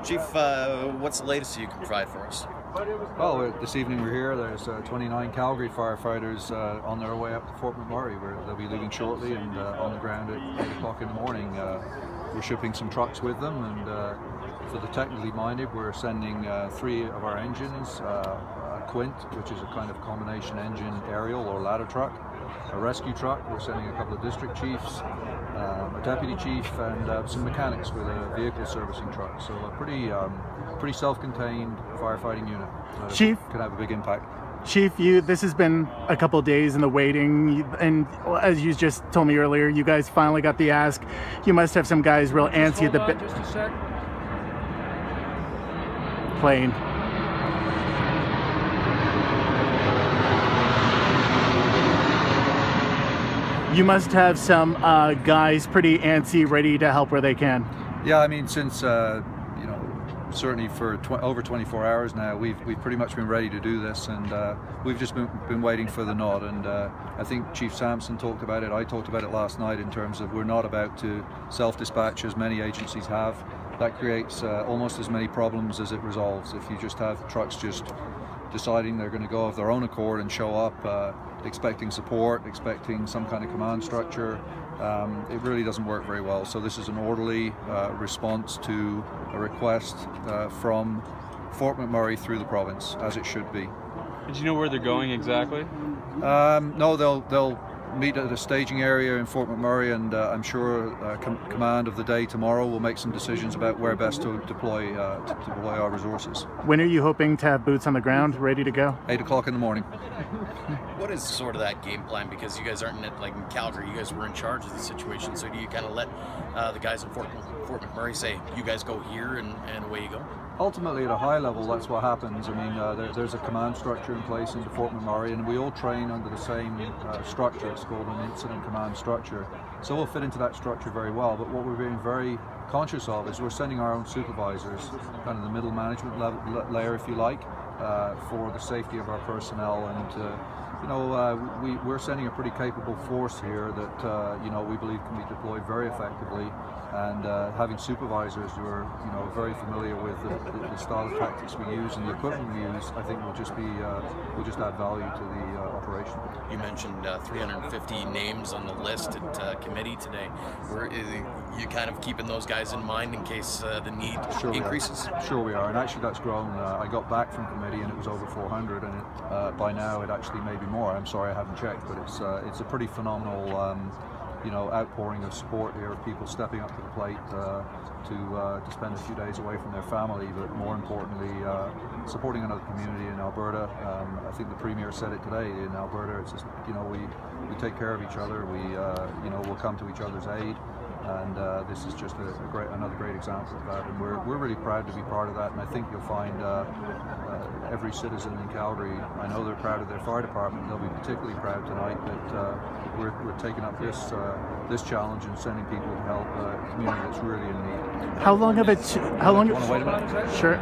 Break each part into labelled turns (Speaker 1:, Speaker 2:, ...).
Speaker 1: Chief, what's the latest you can provide for us?
Speaker 2: Well, this evening we're here. There's 29 Calgary firefighters on their way up to Fort McMurray, where they'll be leaving shortly and on the ground at 8 o'clock in the morning. We're shipping some trucks with them, and for the technically minded, we're sending 3 of our engines, a Quint, which is a kind of combination engine aerial or ladder truck, a rescue truck. We're sending a couple of district chiefs, a deputy chief, and some mechanics with a vehicle servicing truck. So a pretty self-contained firefighting unit.
Speaker 3: Chief,
Speaker 2: could have a big impact.
Speaker 3: Chief, this has been a couple of days in the waiting, and as you just told me earlier, you guys finally got the ask. You must have some guys real antsy at the bit.
Speaker 4: Just a sec.
Speaker 3: Plane. You must have some guys pretty antsy, ready to help where they can.
Speaker 2: Yeah, I mean, since certainly for over 24 hours now, we've pretty much been ready to do this, and we've just been waiting for the nod. And I think Chief Sampson talked about it. I talked about it last night in terms of we're not about to self-dispatch as many agencies have. That creates almost as many problems as it resolves. If you just have trucks just deciding they're going to go of their own accord and show up, expecting support, expecting some kind of command structure, it really doesn't work very well. So this is an orderly response to a request from Fort McMurray through the province, as it should be.
Speaker 4: Did you know where they're going exactly?
Speaker 2: No, they'll meet at a staging area in Fort McMurray, and I'm sure command of the day tomorrow will make some decisions about where best to deploy our resources.
Speaker 3: When are you hoping to have boots on the ground, ready to go?
Speaker 2: 8 o'clock in the morning.
Speaker 1: What is sort of that game plan? Because you guys aren't in Calgary, you guys were in charge of the situation. So do you kind of let the guys in Fort McMurray say, you guys go here and away you go?
Speaker 2: Ultimately, at a high level, that's what happens. I mean, there's a command structure in place into Fort McMurray, and we all train under the same structure. It's called an incident command structure. So we'll fit into that structure very well. But what we're being very conscious of is we're sending our own supervisors, kind of the middle management layer, if you like, for the safety of our personnel. And we're sending a pretty capable force here that we believe can be deployed very effectively. And having supervisors who are very familiar with the style of tactics we use and the equipment we use, I think will just add value to the operation.
Speaker 1: You mentioned 350 names on the list at committee today. Are you kind of keeping those guys in mind in case the need increases?
Speaker 2: Sure we are, and actually that's grown. I got back from committee and it was over 400, and by now it actually may be more. I'm sorry I haven't checked, but it's a pretty phenomenal outpouring of support here, people stepping up to the plate to spend a few days away from their family, but more importantly, supporting another community in Alberta. I think the Premier said it today. In Alberta, it's just we take care of each other. We'll come to each other's aid, and this is just another great example of that. And we're really proud to be part of that. And I think you'll find every citizen in Calgary, I know they're proud of their fire department. They'll be particularly proud tonight that we're taking up this challenge and sending people to help a community that's really in need.
Speaker 3: How long of it? How long?
Speaker 2: You want to wait a minute?
Speaker 3: Sure.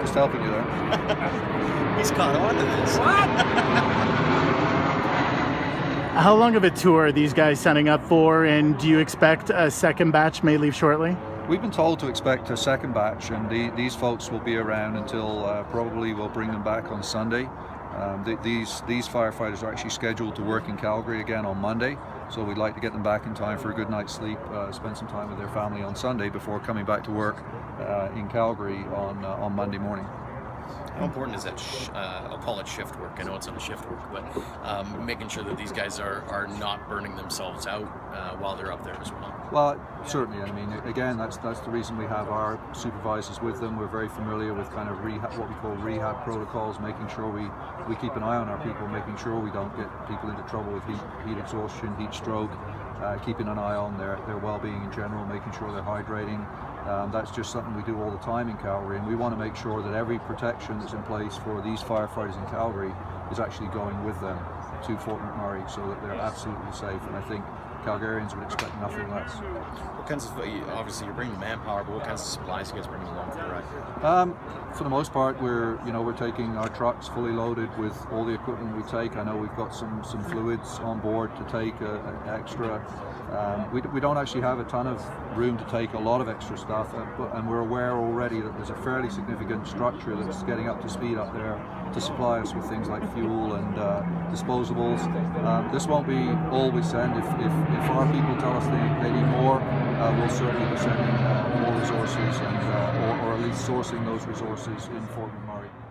Speaker 2: Just helping you there.
Speaker 1: He's caught on to this.
Speaker 3: How long of a tour are these guys signing up for, and do you expect a second batch may leave shortly?
Speaker 2: We've been told to expect a second batch, and these folks will be around until probably we'll bring them back on Sunday. These firefighters are actually scheduled to work in Calgary again on Monday, so we'd like to get them back in time for a good night's sleep, spend some time with their family on Sunday before coming back to work in Calgary on Monday morning.
Speaker 1: How important is that, I'll call it shift work, I know it's not shift work, but making sure that these guys are not burning themselves out while they're up there as well?
Speaker 2: Well, certainly. I mean, again, that's the reason we have our supervisors with them. We're very familiar with kind of what we call rehab protocols, making sure we keep an eye on our people, making sure we don't get people into trouble with heat exhaustion, heat stroke, keeping an eye on their well-being in general, making sure they're hydrating. That's just something we do all the time in Calgary, and we want to make sure that every protection that's in place for these firefighters in Calgary is actually going with them to Fort McMurray so that they're absolutely safe. And I think Calgarians would expect nothing less.
Speaker 1: What kinds of, obviously you're bringing manpower, but what kinds of supplies you guys bringing along for the ride?
Speaker 2: For the most part, we're taking our trucks fully loaded with all the equipment we take. I know we've got some fluids on board to take extra We don't actually have a ton of room to take a lot of extra stuff, and we're aware already that there's a fairly significant structure that's getting up to speed up there to supply us with things like fuel and disposables. This won't be all we send. If our people tell us they need more, we'll certainly be sending more resources, and or at least sourcing those resources in Fort McMurray.